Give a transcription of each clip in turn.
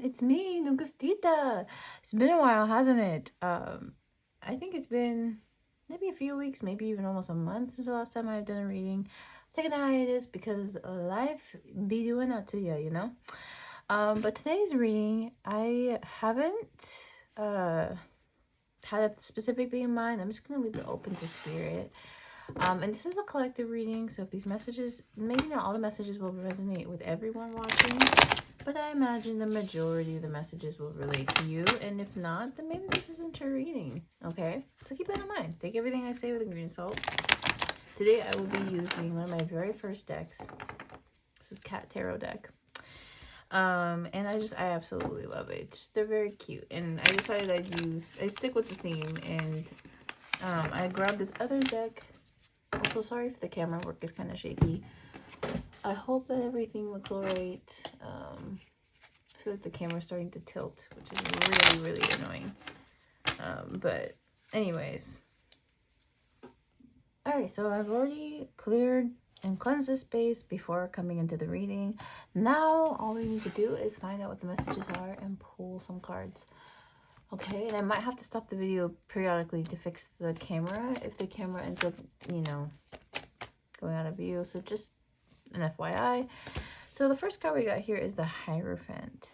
It's me, NEGUSTITA. It's been a while, hasn't it? I think it's been maybe a few weeks, maybe even almost a month since the last time I've done a reading. I'm taking a hiatus because life be doing that to you, you know? But today's reading, I haven't had a specific thing in mind. I'm just going to leave it open to spirit. And this is a collective reading, so if these messages, maybe not all the messages will resonate with everyone watching, but I imagine the majority of the messages will relate to you, and if not, then maybe this isn't your reading, okay? So keep that in mind. Take everything I say with a grain of salt. Today I will be using one of my very first decks. This is Cat Tarot deck. And I absolutely love it. They're very cute, and I decided I stick with the theme, and I grabbed this other deck. Also, sorry if the camera work is kind of shaky. I hope that everything looks alright. I feel like the camera's starting to tilt, which is really, really annoying. But anyways. Alright, so I've already cleared and cleansed this space before coming into the reading. Now, all we need to do is find out what the messages are and pull some cards. Okay, and I might have to stop the video periodically to fix the camera if the camera ends up, you know, going out of view. So just an FYI. So the first card we got here is the Hierophant.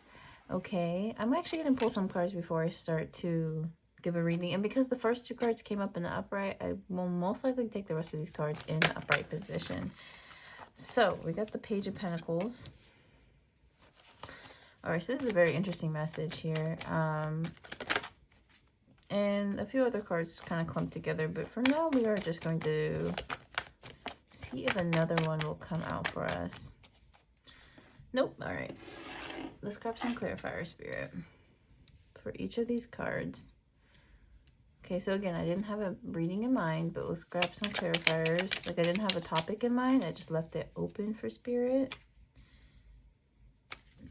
Okay, I'm actually going to pull some cards before I start to give a reading. And because the first two cards came up in the upright, I will most likely take the rest of these cards in the upright position. So we got the Page of Pentacles. Alright, so this is a very interesting message here. And a few other cards kind of clumped together, but for now we are just going to see if another one will come out for us. Nope. Alright. Let's grab some clarifier, Spirit, for each of these cards. Okay, so again, I didn't have a reading in mind, but let's grab some clarifiers. Like, I didn't have a topic in mind. I just left it open for Spirit.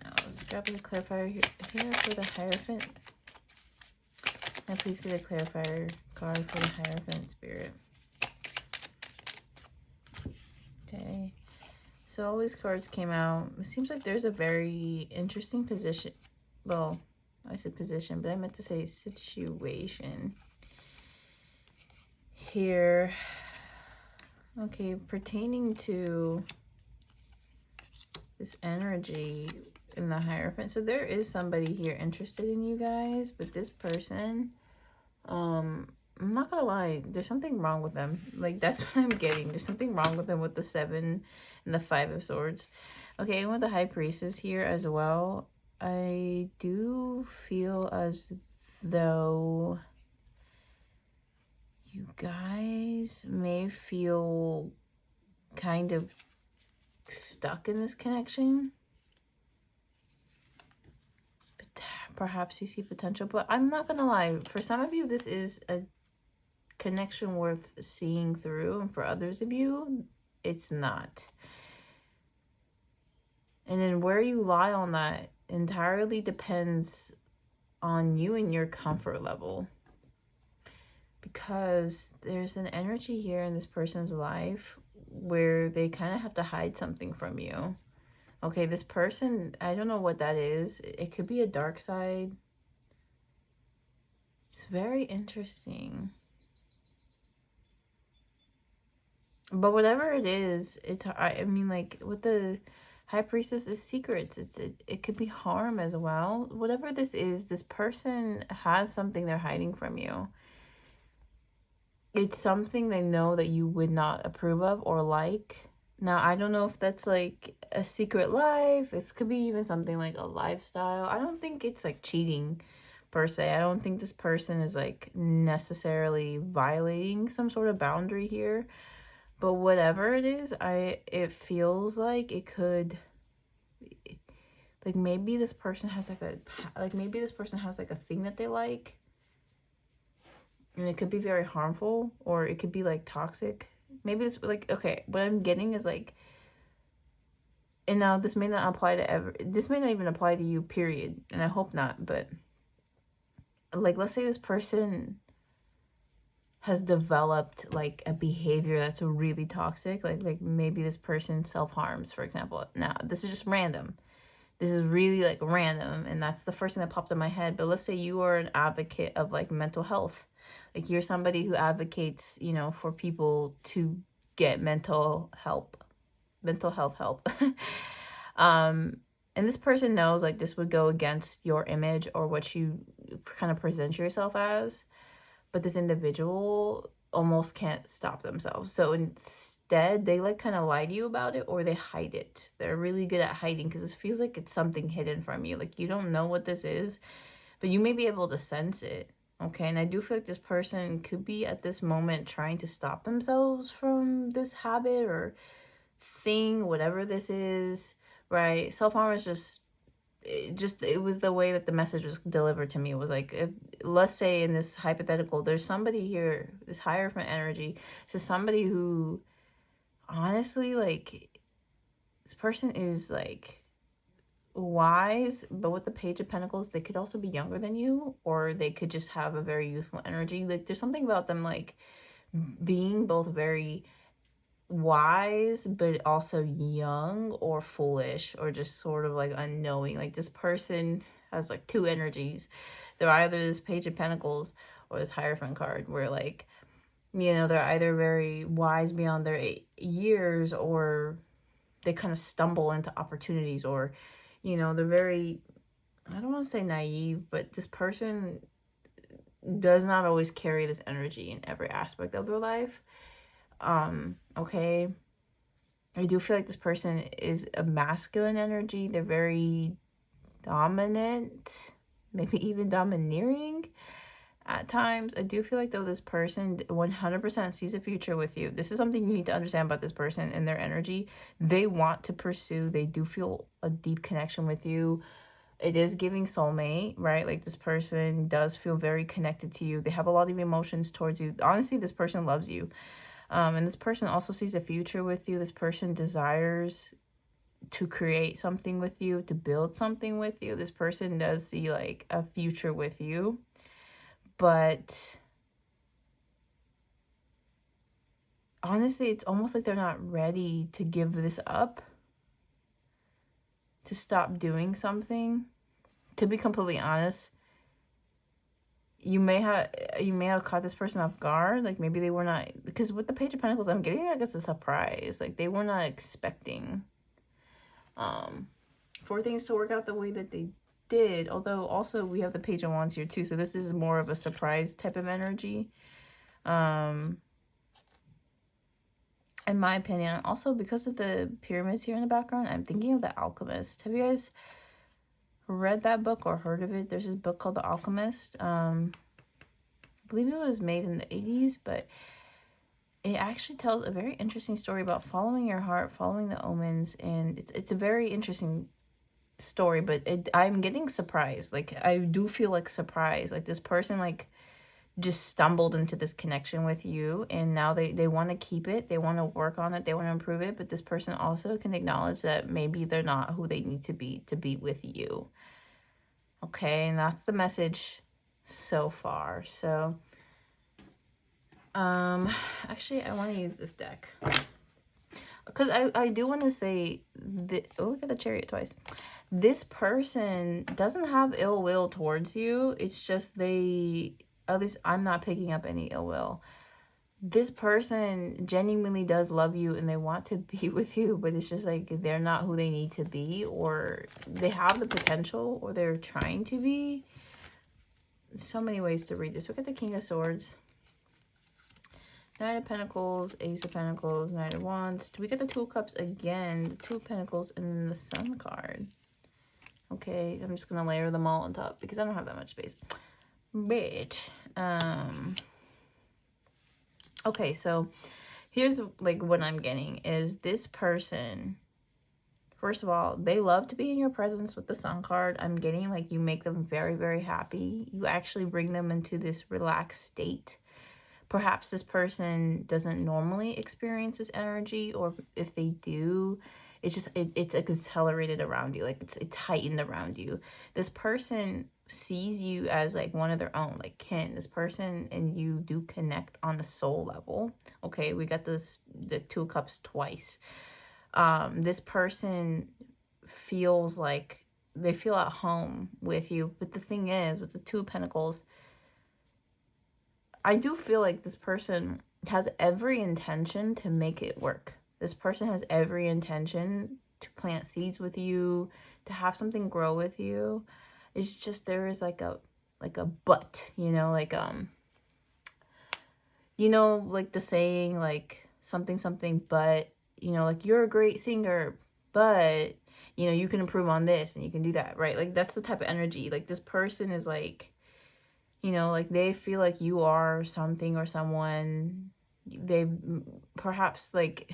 Now, let's grab the clarifier here for the Hierophant. Now, please get a clarifier card for the Hierophant, Spirit. Okay. So all these cards came out. It seems like there's a very interesting position. Well, I said position, but I meant to say situation here. Okay, pertaining to this energy in the Hierophant. So there is somebody here interested in you guys, but this person, I'm not gonna lie, there's something wrong with them. Like, that's what I'm getting. There's something wrong with them with the 7 and the 5 of Swords. Okay, and with the High Priestess here as well, I do feel as though you guys may feel kind of stuck in this connection. But perhaps you see potential, but I'm not gonna lie, for some of you this is a connection worth seeing through, and for others of you it's not. And then where you lie on that entirely depends on you and your comfort level, because there's an energy here in this person's life where they kind of have to hide something from you. Okay, this person, I don't know what that is. It could be a dark side. It's very interesting. But whatever it is, it's, I mean, like, with the High Priestess is secrets. It could be harm as well. Whatever this is, this person has something they're hiding from you. It's something they know that you would not approve of or like. Now, I don't know if that's like a secret life. It could be even something like a lifestyle. I don't think it's like cheating per se. I don't think this person is like necessarily violating some sort of boundary here. But whatever it is, it feels like it could, like, maybe this person has maybe this person has like a thing that they like. And it could be very harmful, or it could be like toxic. Maybe this, like, okay, what I'm getting is like, and now this may not apply to this may not even apply to you, period. And I hope not, but like, let's say this person has developed like a behavior that's really toxic. Like maybe this person self-harms, for example. Now, this is just random. This is really like random, and that's the first thing that popped in my head. But let's say you are an advocate of like mental health. Like you're somebody who advocates, you know, for people to get mental health help. And this person knows like this would go against your image or what you kind of present yourself as, but this individual almost can't stop themselves. So instead, they like kind of lie to you about it, or they hide it. They're really good at hiding because it feels like it's something hidden from you. Like you don't know what this is, but you may be able to sense it. Okay, and I do feel like this person could be at this moment trying to stop themselves from this habit or thing, whatever this is, right? Self-harm is it was the way that the message was delivered to me. It was like, if, let's say in this hypothetical, there's somebody here, this hierophant energy. So somebody who honestly, like, this person is like wise, but with the Page of Pentacles, they could also be younger than you, or they could just have a very youthful energy. Like there's something about them like being both very wise but also young or foolish or just sort of like unknowing. Like this person has like two energies. They're either this Page of Pentacles or this Hierophant card, where like, you know, they're either very wise beyond their years, or they kind of stumble into opportunities, or, you know, they're very, I don't want to say naive, but this person does not always carry this energy in every aspect of their life. Okay, I do feel like this person is a masculine energy. They're very dominant, maybe even domineering at times. I do feel like though this person 100% sees a future with you. This is something you need to understand about this person and their energy. They want to pursue, they do feel a deep connection with you. It is giving soulmate, right? Like this person does feel very connected to you. They have a lot of emotions towards you. Honestly, this person loves you. And this person also sees a future with you. This person desires to create something with you, to build something with you. This person does see like a future with you. But honestly, it's almost like they're not ready to give this up, to stop doing something. To be completely honest, you may have caught this person off guard. Like maybe they were not, because with the Page of Pentacles, I'm getting like it's a surprise. Like they were not expecting for things to work out the way that they did. Although also we have the Page of Wands here too, so this is more of a surprise type of energy. In my opinion, also because of the pyramids here in the background, I'm thinking of The Alchemist. Have you guys read that book or heard of it? There's this book called The Alchemist. I believe it was made in the 80s, but it actually tells a very interesting story about following your heart, following the omens, and it's a very interesting story. But I'm getting surprised. Like I do feel like surprised. Like this person like just stumbled into this connection with you, and now they want to keep it, they want to work on it, they want to improve it, but this person also can acknowledge that maybe they're not who they need to be with you. Okay, and that's the message so far. So actually I want to use this deck because I do want to say that, oh, look at the Chariot twice. This person doesn't have ill will towards you. It's just they, at least I'm not picking up any ill will. This person genuinely does love you and they want to be with you, but it's just like they're not who they need to be, or they have the potential, or they're trying to be. So many ways to read this. Look at the King of Swords, Knight of Pentacles, Ace of Pentacles, Knight of Wands. Do we get the Two of Cups again? The Two of Pentacles and then the Sun card. Okay, I'm just gonna layer them all on top because I don't have that much space. Bitch. Okay, so here's like what I'm getting is this person, first of all, they love to be in your presence with the Sun card. I'm getting like you make them very, very happy. You actually bring them into this relaxed state. Perhaps this person doesn't normally experience this energy, or if they do, it's just it's accelerated around you, like it's heightened around you. This person sees you as like one of their own, like kin. This person and you do connect on a soul level. Okay, we got the Two of Cups twice. This person feels like they feel at home with you. But the thing is, with the Two of Pentacles, I do feel like this person has every intention to make it work. This person has every intention to plant seeds with you, to have something grow with you. It's just there is like a but, you know, like you know, like the saying, like something, but, you know, like you're a great singer, but, you know, you can improve on this and you can do that, right? Like that's the type of energy. Like this person is like, you know, like they feel like you are something or someone. They perhaps like,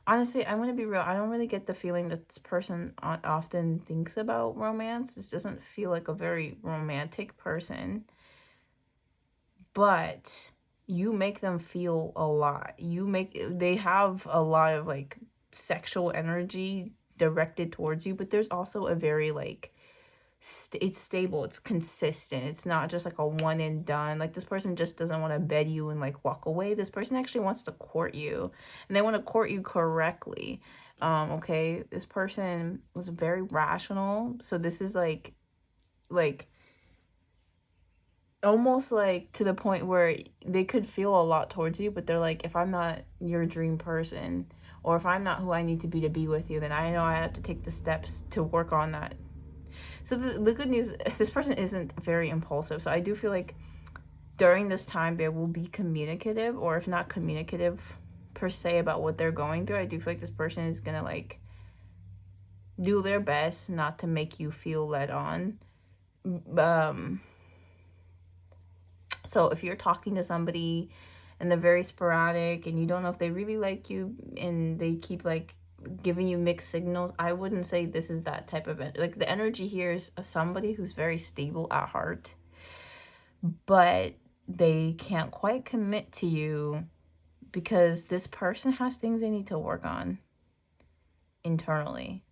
honestly, I'm gonna be real. I don't really get the feeling that this person often thinks about romance. This doesn't feel like a very romantic person, but you make them feel a lot. They have a lot of like sexual energy directed towards you, but there's also a very like, it's stable, it's consistent, it's not just like a one and done. Like this person just doesn't want to bed you and like walk away. This person actually wants to court you, and they want to court you correctly. Okay, this person was very rational, so this is like almost like to the point where they could feel a lot towards you, but they're like, if I'm not your dream person, or if I'm not who I need to be with you, then I know I have to take the steps to work on that. So the good news, this person isn't very impulsive. So I do feel like during this time they will be communicative, or if not communicative per se about what they're going through, I do feel like this person is gonna like do their best not to make you feel led on. So if you're talking to somebody and they're very sporadic and you don't know if they really like you and they keep like giving you mixed signals, I wouldn't say this is that type of like the energy here is of somebody who's very stable at heart, but they can't quite commit to you because this person has things they need to work on internally.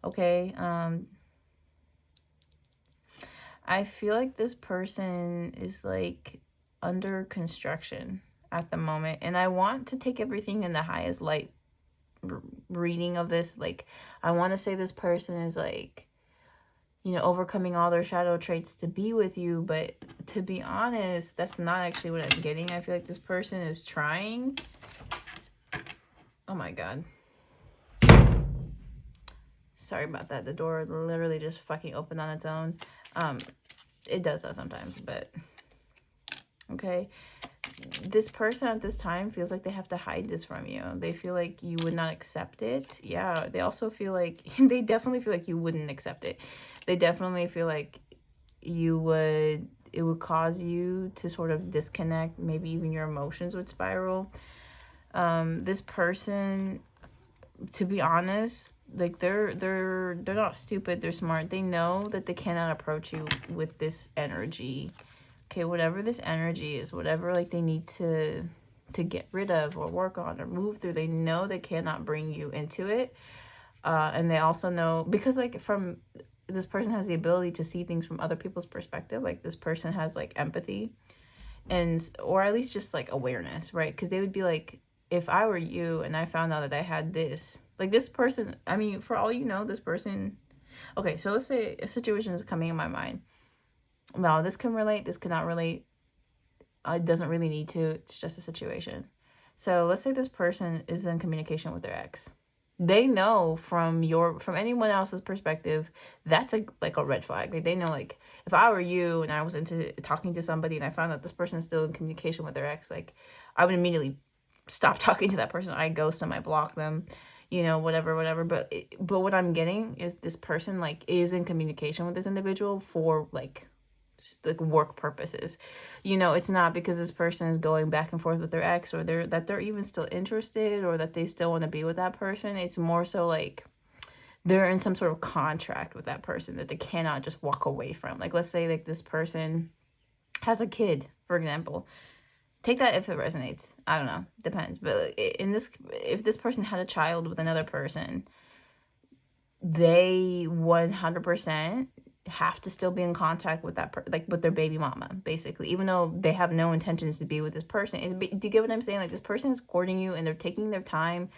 Okay, I feel like this person is like under construction at the moment, and I want to take everything in the highest light reading of this. Like I want to say this person is like, you know, overcoming all their shadow traits to be with you, but to be honest, that's not actually what I'm getting. I feel like this person is trying. Oh my god, sorry about that. The door literally just fucking opened on its own. It does that sometimes, but okay, this person at this time feels like they have to hide this from you. They feel like you would not accept it. Yeah, they also feel like they definitely feel like you wouldn't accept it. They definitely feel like it would cause you to sort of disconnect. Maybe even your emotions would spiral. This person, to be honest, like they're not stupid, they're smart. They know that they cannot approach you with this energy. Okay, whatever this energy is, whatever like they need to get rid of or work on or move through, they know they cannot bring you into it. And they also know, because like from this person has the ability to see things from other people's perspective. Like this person has like empathy, and or at least just like awareness, right? Because they would be like, if I were you and I found out that I had this, like this person, I mean, for all you know, this person, okay, so let's say a situation is coming in my mind. Now, this can relate, this cannot relate. It doesn't really need to. It's just a situation. So let's say this person is in communication with their ex. They know from anyone else's perspective, that's like a red flag. Like they know, like if I were you and I was into talking to somebody and I found out this person is still in communication with their ex, like I would immediately stop talking to that person. I ghost them, I block them, you know, whatever. But what I'm getting is this person like is in communication with this individual for like work purposes. You know, it's not because this person is going back and forth with their ex, or they're even still interested, or that they still want to be with that person. It's more so like they're in some sort of contract with that person that they cannot just walk away from. Like let's say like this person has a kid, for example. Take that if it resonates. I don't know, depends. But if this person had a child with another person, they 100% have to still be in contact with that like with their baby mama, basically, even though they have no intentions to be with this person. Do you get what I'm saying? Like this person is courting you and they're taking their time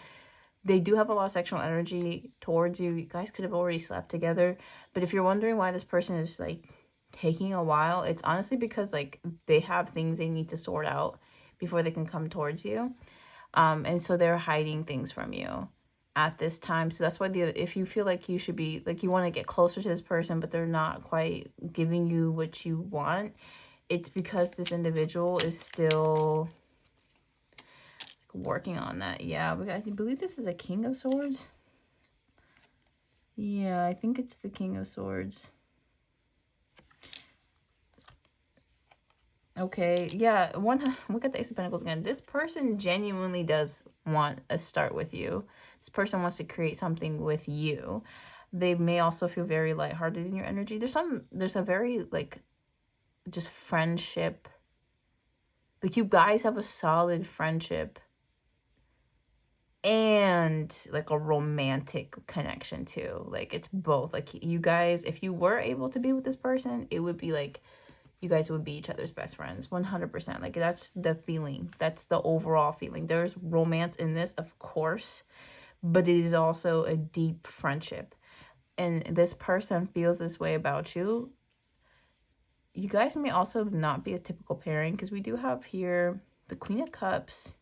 They do have a lot of sexual energy towards you. You guys could have already slept together. But if you're wondering why this person is like taking a while, it's honestly because like they have things they need to sort out before they can come towards you. And so they're hiding things from you at this time. So that's why if you feel like you should be like you want to get closer to this person, but they're not quite giving you what you want, it's because this individual is still working on that. Yeah, I believe this is a King of Swords. Yeah, I think it's the King of Swords. Okay, yeah, look at the Ace of Pentacles again. This person genuinely does want a start with you. This person wants to create something with you. They may also feel very lighthearted in your energy. There's a very like just friendship. Like you guys have a solid friendship and like a romantic connection too. Like it's both. Like you guys, if you were able to be with this person, it would be like you guys would be each other's best friends 100%. Like that's the feeling, that's the overall feeling. There's romance in this, of course, but it is also a deep friendship, and this person feels this way about you. You guys may also not be a typical pairing, because we do have here the Queen of Cups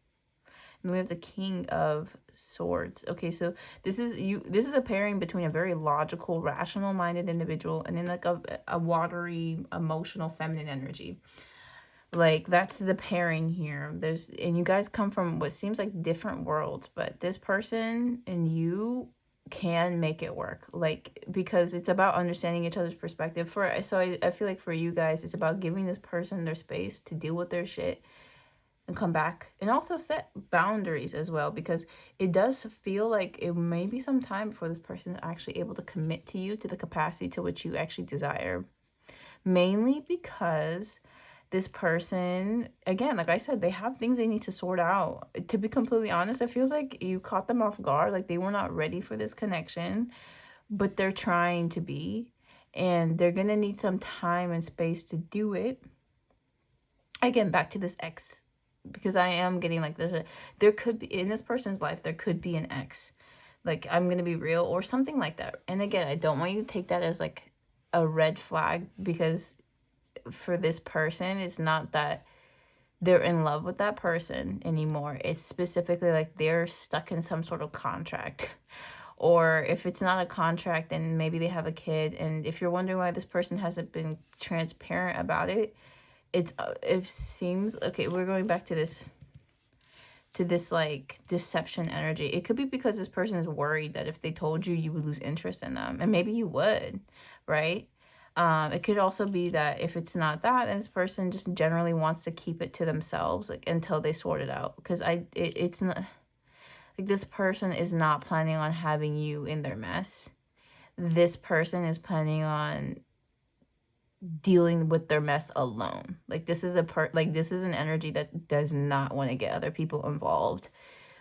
and we have the King of Swords. Okay, so this is a pairing between a very logical, rational minded individual and then like a watery, emotional, feminine energy. Like that's the pairing here. And you guys come from what seems like different worlds, but this person and you can make it work, like, because it's about understanding each other's perspective. I feel like for you guys, it's about giving this person their space to deal with their shit and come back, and also set boundaries as well, because it does feel like it may be some time before this person is actually able to commit to you to the capacity to which you actually desire. Mainly because this person, again, like I said, they have things they need to sort out. To be completely honest, it feels like you caught them off guard, like they were not ready for this connection, but they're trying to be, and they're gonna need some time and space to do it. Again, back to this ex, because I am getting like this. There could be, in this person's life, there could be an ex. Like, I'm going to be real, or something like that. And again, I don't want you to take that as like a red flag, because for this person, it's not that they're in love with that person anymore. It's specifically like they're stuck in some sort of contract. Or if it's not a contract, then maybe they have a kid. And if you're wondering why this person hasn't been transparent about it, it seems, okay, we're going back to this like deception energy. It could be because this person is worried that if they told you, you would lose interest in them, and maybe you would, right? It could also be that if it's not that, then this person just generally wants to keep it to themselves, like until they sort it out. Because it's not like this person is not planning on having you in their mess. This person is planning on dealing with their mess alone. Like this is this is an energy that does not want to get other people involved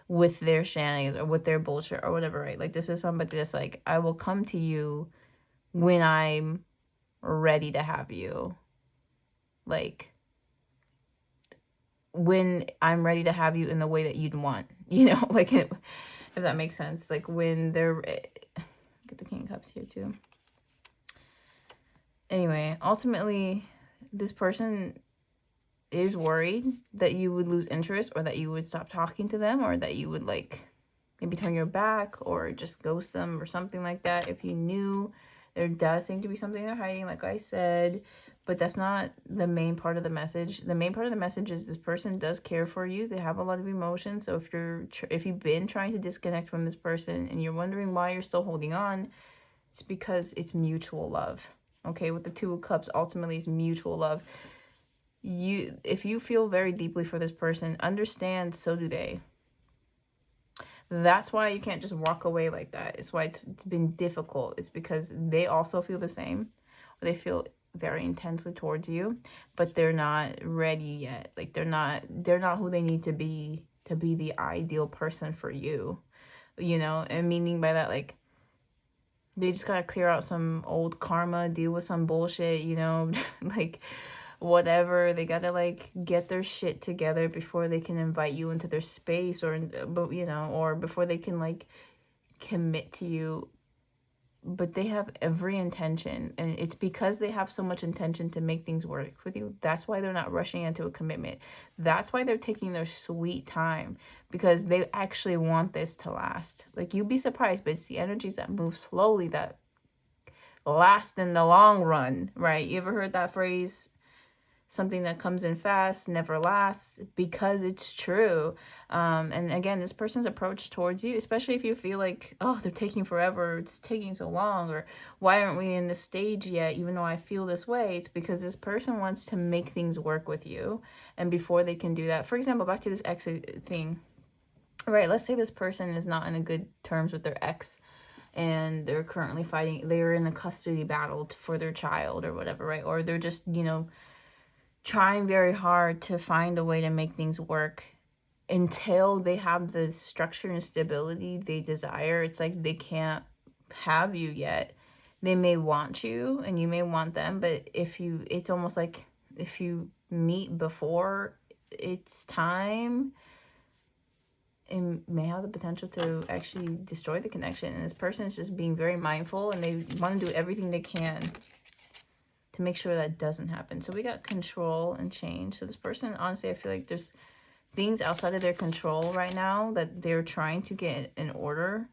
with their shenanigans or with their bullshit or whatever, right? Like this is somebody that's like, I will come to you when I'm ready to have you. Like when I'm ready to have you in the way that you'd want, like if that makes sense. Like when they're, get the King of Cups here too. Anyway, ultimately, this person is worried that you would lose interest, or that you would stop talking to them, or that you would like maybe turn your back or just ghost them or something like that. If you knew, there does seem to be something they're hiding, like I said, but that's not the main part of the message. The main part of the message is this person does care for you. They have a lot of emotion. So if you've been trying to disconnect from this person and you're wondering why you're still holding on, it's because it's mutual love. Okay, with the Two of Cups, ultimately it's mutual love. If you feel very deeply for this person, understand so do they. That's why you can't just walk away like that. It's why it's been difficult. It's because they also feel the same. Or they feel very intensely towards you, but they're not ready yet. Like they're not who they need to be the ideal person for you. And meaning by that, like, they just gotta clear out some old karma, deal with some bullshit, like whatever. They gotta like get their shit together before they can invite you into their space, or you know, or before they can like commit to you. But they have every intention, and it's because they have so much intention to make things work with you. That's why they're not rushing into a commitment. That's why they're taking their sweet time, because they actually want this to last. Like, you'd be surprised, but it's the energies that move slowly that last in the long run, right? You ever heard that phrase? Something that comes in fast never lasts, because it's true. And again, this person's approach towards you, especially if you feel like, oh, they're taking forever, it's taking so long, or why aren't we in this stage yet, even though I feel this way, it's because this person wants to make things work with you. And before they can do that, for example, back to this ex thing, right? Let's say this person is not in a good terms with their ex, and they're currently fighting, they're in a custody battle for their child or whatever, right? Or they're just, you know, trying very hard to find a way to make things work. Until they have the structure and stability they desire, it's like they can't have you yet. They may want you and you may want them, but it's almost like if you meet before it's time, it may have the potential to actually destroy the connection. And this person is just being very mindful, and they want to do everything they can to make sure that doesn't happen. So we got control and change. So this person, honestly, I feel like there's things outside of their control right now that they're trying to get in order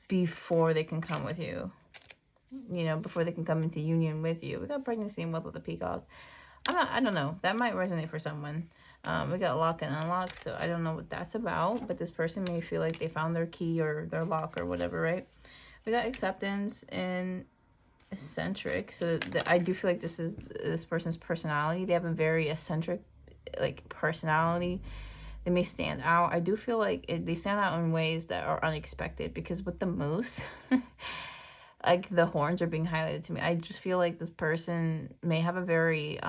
before they can come with you. You know, before they can come into union with you. We got pregnancy and wealth with the peacock. I don't know. That might resonate for someone. We got lock and unlock, so I don't know what that's about. But this person may feel like they found their key or their lock or whatever, right? We got acceptance and eccentric. So I do feel like this is this person's personality. They have a very eccentric like personality. They may stand out. I do feel like they stand out in ways that are unexpected, because with the moose like the horns are being highlighted to me. I just feel like this person may have a very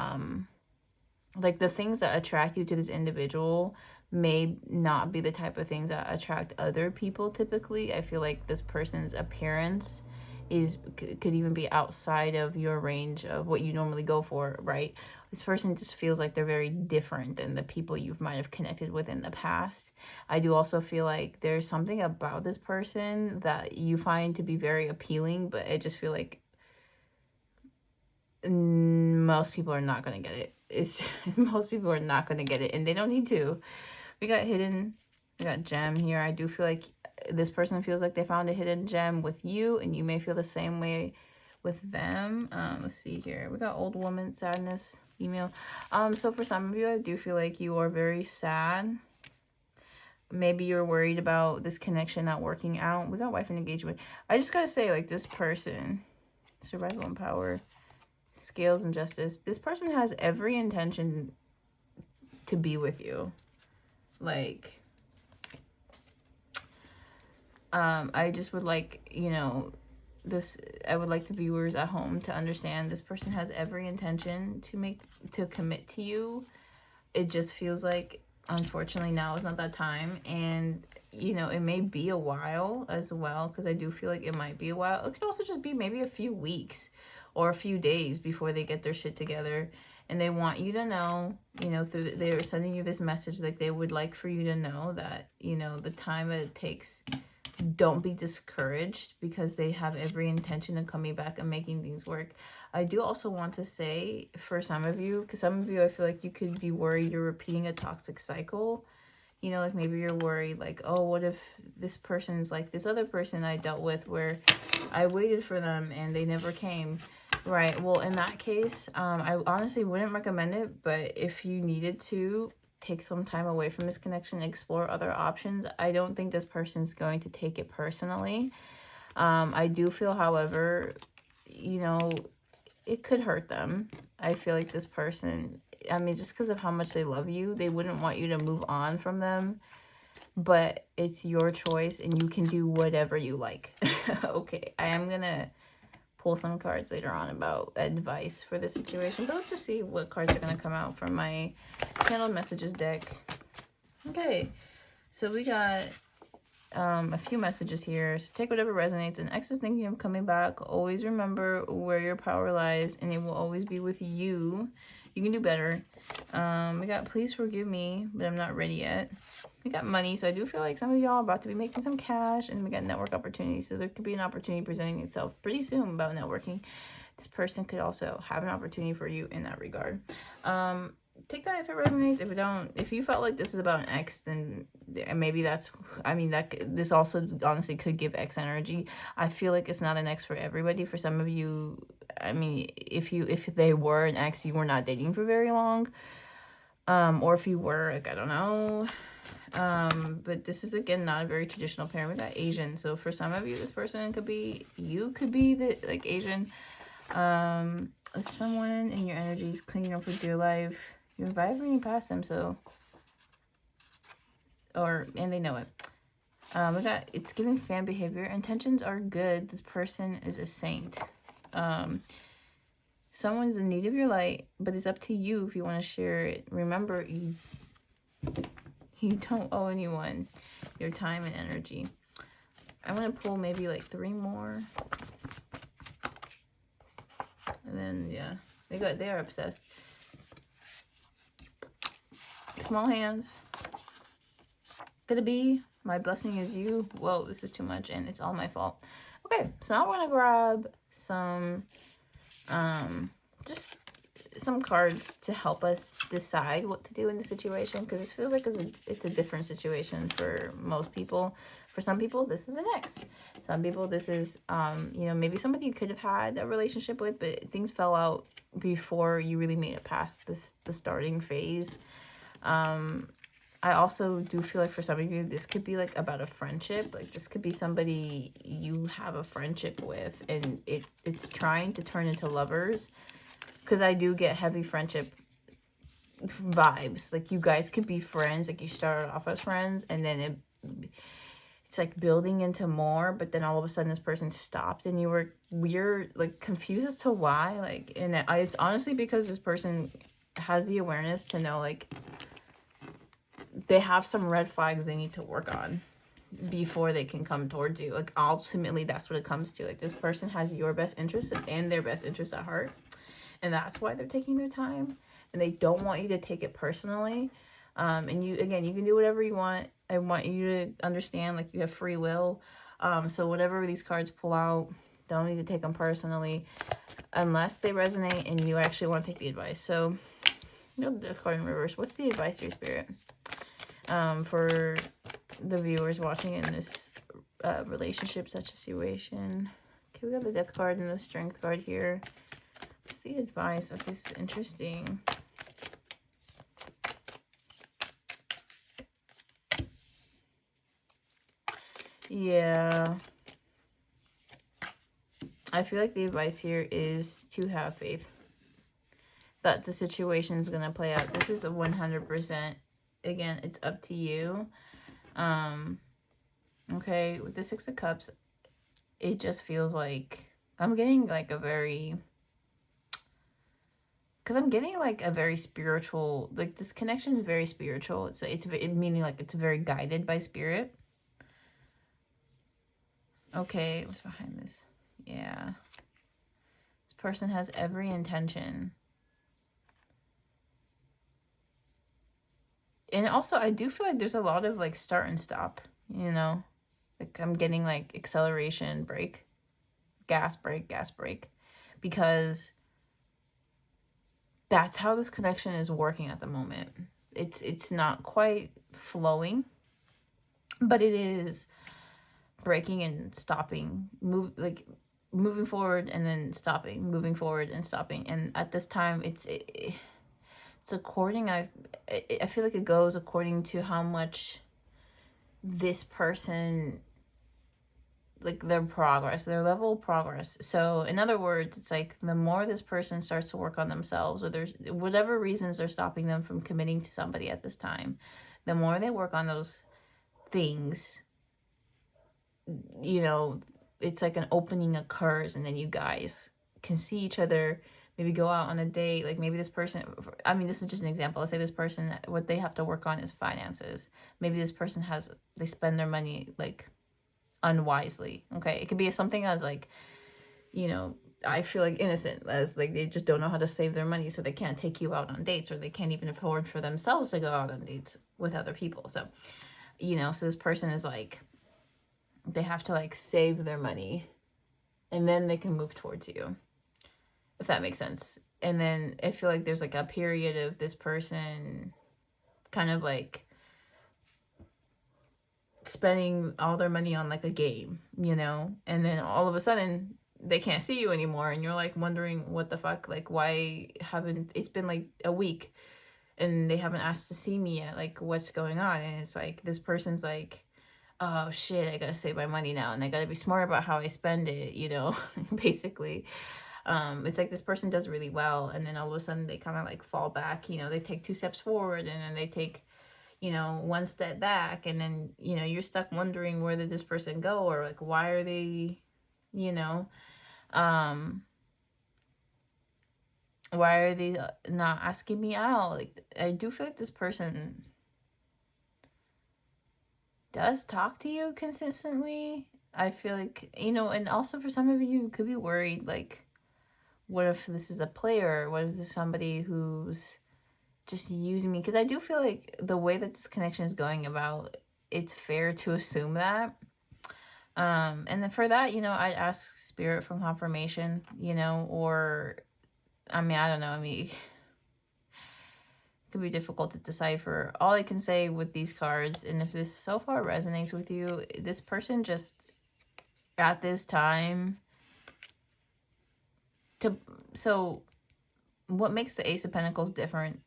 like the things that attract you to this individual may not be the type of things that attract other people typically. I feel like this person's appearance could even be outside of your range of what you normally go for, right? This person just feels like they're very different than the people you might have connected with in the past. I do also feel like there's something about this person that you find to be very appealing, but I just feel like most people are not going to get it. Most people are not going to get it, and they don't need to. We got hidden, we got gem here. I do feel like this person feels like they found a hidden gem with you, and you may feel the same way with them. Let's see here. We got old woman, sadness, email. So for some of you, I do feel like you are very sad. Maybe you're worried about this connection not working out. We got wife and engagement. I just gotta say, like, this person, survival and power, scales and justice. This person has every intention to be with you. Like, I just would like, you know, I would like the viewers at home to understand this person has every intention to commit to you. It just feels like, unfortunately, now is not that time. And, you know, it may be a while as well, because I do feel like it might be a while. It could also just be maybe a few weeks or a few days before they get their shit together. And they want you to know, you know, they're sending you this message, like they would like for you to know that, you know, the time that it takes, don't be discouraged, because they have every intention of coming back and making things work. I do also want to say, for some of you, because some of you, I feel like you could be worried you're repeating a toxic cycle. You know, like maybe you're worried, like, oh, what if this person's like this other person I dealt with where I waited for them and they never came. Right. Well, in that case, I honestly wouldn't recommend it. But if you needed to take some time away from this connection, explore other options, I don't think this person's going to take it personally. I do feel, however, you know, it could hurt them. I feel like this person, I mean, just because of how much they love you, they wouldn't want you to move on from them. But it's your choice, and you can do whatever you like. Okay, I am going to pull some cards later on about advice for this situation. But let's just see what cards are going to come out from my channeled messages deck. Okay, so we got a few messages here. So take whatever resonates. An ex is thinking of coming back. Always remember where your power lies, and it will always be with you. You can do better. We got please forgive me, but I'm not ready yet. We got money, so I do feel like some of y'all are about to be making some cash, and we got network opportunities. So there could be an opportunity presenting itself pretty soon about networking. This person could also have an opportunity for you in that regard. Take that if it resonates. If it don't, if you felt like this is about an ex, then maybe that's, I mean, that this also honestly could give ex energy. I feel like it's not an ex for everybody. For some of you, I mean, if they were an ex, you were not dating for very long, or if you were, like, I don't know, but this is again not a very traditional pair. We got Asian, so for some of you, this person could be, you could be the like Asian. Someone in your energy is clinging up with your life. You're vibrating past them, so, and they know it. We got, it's giving fan behavior. Intentions are good. This person is a saint. Someone's in need of your light, but it's up to you if you want to share it. Remember, you don't owe anyone your time and energy. I want to pull maybe like 3 more. And then, yeah, they are obsessed. Small hands. Could it be my blessing is you? Whoa, this is too much and it's all my fault. Okay, so now we're gonna grab some just some cards to help us decide what to do in the situation, because this feels like it's a different situation for most people. For some people, this is an ex. Some people, this is you know, maybe somebody you could have had a relationship with, but things fell out before you really made it past the starting phase. I also do feel like for some of you, this could be like about a friendship. Like this could be somebody you have a friendship with and it's trying to turn into lovers. Because I do get heavy friendship vibes. Like you guys could be friends. Like you started off as friends and then it's like building into more. But then all of a sudden this person stopped and you're like confused as to why. Like, and it's honestly because this person has the awareness to know like they have some red flags they need to work on before they can come towards you. Like ultimately that's what it comes to. Like this person has your best interest and their best interest at heart, and that's why they're taking their time and they don't want you to take it personally. And you can do whatever you want. I want you to understand like you have free will. So whatever these cards pull out, don't need to take them personally unless they resonate and you actually want to take the advice. So you know, the card in reverse. What's the advice to your spirit? For the viewers watching in this relationship, such a situation. Okay, we got the death card and the strength card here. What's the advice of this? Interesting. Yeah. I feel like the advice here is to have faith that the situation is going to play out. This is a 100%. Again, it's up to you. Okay, with the Six of Cups, it just feels like I'm getting like a very, because I'm getting like a very spiritual, like this connection is very spiritual. It's meaning like it's very guided by spirit. Okay, what's behind this? Yeah. This person has every intention. And also, I do feel like there's a lot of like start and stop, you know? Like I'm getting like acceleration, brake, gas, brake, gas, brake. Because that's how this connection is working at the moment. It's not quite flowing, but it is breaking and stopping, moving forward and then stopping, moving forward and stopping. And at this time, it's according, I feel like it goes according to how much this person, like their progress, their level of progress. So in other words, it's like the more this person starts to work on themselves, or there's whatever reasons are stopping them from committing to somebody at this time, the more they work on those things, you know, it's like an opening occurs and then you guys can see each other maybe go out on a date. Like maybe this person, I mean, this is just an example. Let's say this person, what they have to work on is finances. Maybe this person they spend their money like unwisely. Okay. It could be something as like, I feel like innocent, as like they just don't know how to save their money, so they can't take you out on dates, or they can't even afford for themselves to go out on dates with other people. So, so this person is like, they have to like save their money and then they can move towards you, if that makes sense. And then I feel like there's like a period of this person kind of like spending all their money on like a game, and then all of a sudden they can't see you anymore, and you're like wondering what the fuck, like why haven't, it's been like a week and they haven't asked to see me yet, like what's going on? And it's like this person's like, oh shit, I gotta save my money now and I gotta be smart about how I spend it, basically. It's like this person does really well, and then all of a sudden they kind of like fall back, they take 2 steps forward and then they take 1 step back, and then you're stuck wondering where did this person go, or like why are they why are they not asking me out? Like I do feel like this person does talk to you consistently. I feel like, and also for some of you could be worried, like what if this is a player? What if this is somebody who's just using me? Because I do feel like the way that this connection is going about, it's fair to assume that. And then for that, I'd ask spirit for confirmation, or, I mean, I don't know. I mean, it could be difficult to decipher. All I can say with these cards, and if this so far resonates with you, this person just, at this time, so what makes the Ace of Pentacles different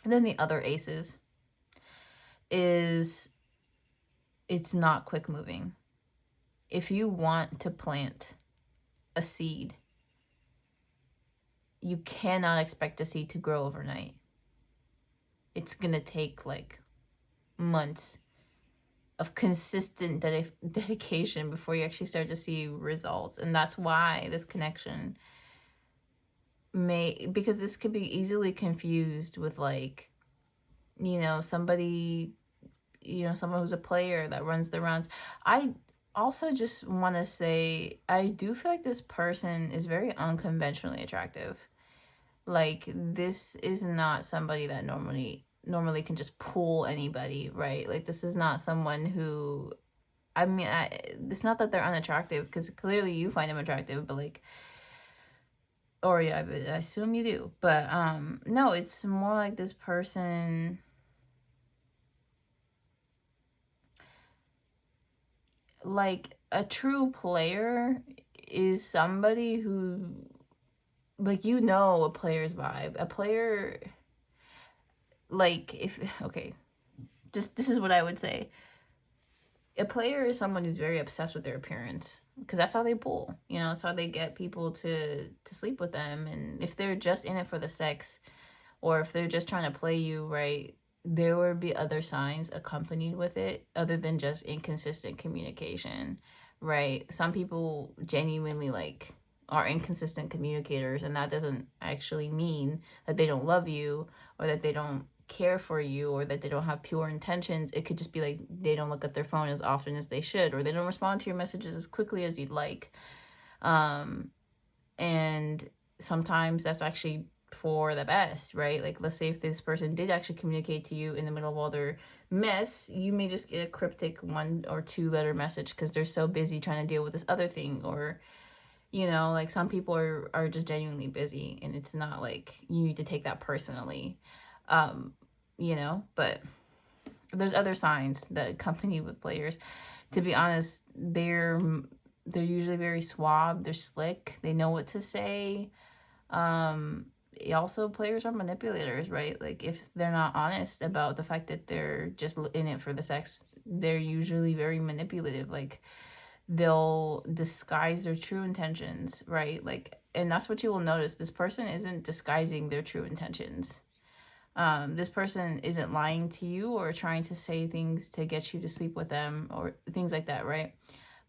than the other aces is it's not quick moving. If you want to plant a seed, you cannot expect the seed to grow overnight. It's gonna take like months of consistent dedication before you actually start to see results. And that's why this connection because this could be easily confused with like, somebody, someone who's a player that runs the rounds. I also just want to say, I do feel like this person is very unconventionally attractive. Like this is not somebody that normally can just pull anybody, right? Like this is not someone who, I mean, it's not that they're unattractive, because clearly you find them attractive, but like, or yeah, I assume you do, but no, it's more like this person, like a true player is somebody who, like, a player's vibe. A player, like, just this is what I would say. A player is someone who's very obsessed with their appearance, because that's how they pull. That's how they get people to sleep with them. And if they're just in it for the sex, or if they're just trying to play you, right, there would be other signs accompanied with it other than just inconsistent communication, right? Some people genuinely like are inconsistent communicators, and that doesn't actually mean that they don't love you or that they don't care for you or that they don't have pure intentions. It could just be like they don't look at their phone as often as they should, or they don't respond to your messages as quickly as you'd like. And sometimes that's actually for the best, right? Like let's say if this person did actually communicate to you in the middle of all their mess, you may just get a cryptic 1 or 2 letter message because they're so busy trying to deal with this other thing. Or like some people are just genuinely busy, and it's not like you need to take that personally. But there's other signs that accompany with players. To be honest, they're usually very suave, they're slick, they know what to say. Also, players are manipulators, right? Like if they're not honest about the fact that they're just in it for the sex, they're usually very manipulative. Like they'll disguise their true intentions, right? Like, and that's what you will notice. This person isn't disguising their true intentions. This person isn't lying to you or trying to say things to get you to sleep with them or things like that, right?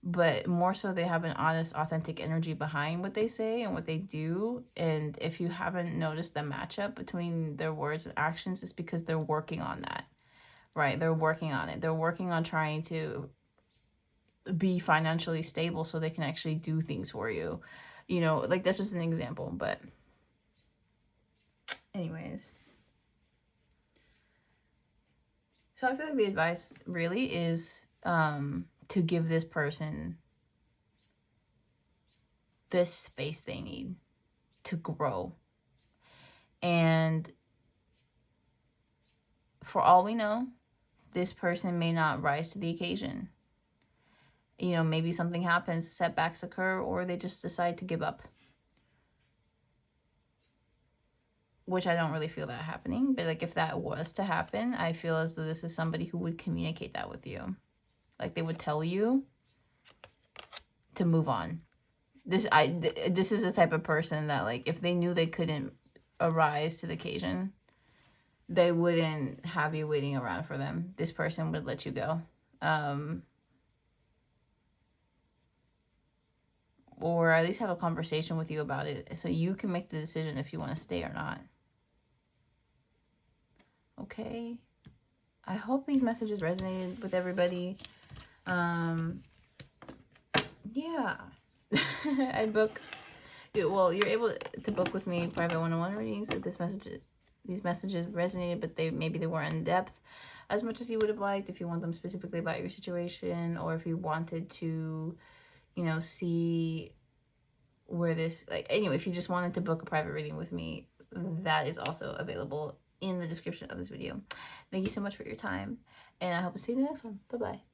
but more so they have an honest, authentic energy behind what they say and what they do. And if you haven't noticed the matchup between their words and actions, it's because they're working on that, right? They're working on it. They're working on trying to be financially stable so they can actually do things for you. You know, like that's just an example. But anyways, so I feel like the advice really is to give this person this space they need to grow. And for all we know, this person may not rise to the occasion. You know, maybe something happens, setbacks occur, or they just decide to give up. Which I don't really feel that happening. But like if that was to happen, I feel as though this is somebody who would communicate that with you. Like they would tell you to move on. This is the type of person that, like, if they knew they couldn't arise to the occasion, they wouldn't have you waiting around for them. This person would let you go. Or at least have a conversation with you about it so you can make the decision if you want to stay or not. Okay? I hope these messages resonated with everybody. Yeah. Well, you're able to book with me private one-on-one readings if these messages resonated, but maybe they weren't in depth as much as you would have liked. If you want them specifically about your situation, or if you wanted to, you know, see where this, like, anyway, if you just wanted to book a private reading with me, that is also available in the description of this video. Thank you so much for your time, and I hope to see you in the next one. Bye-bye.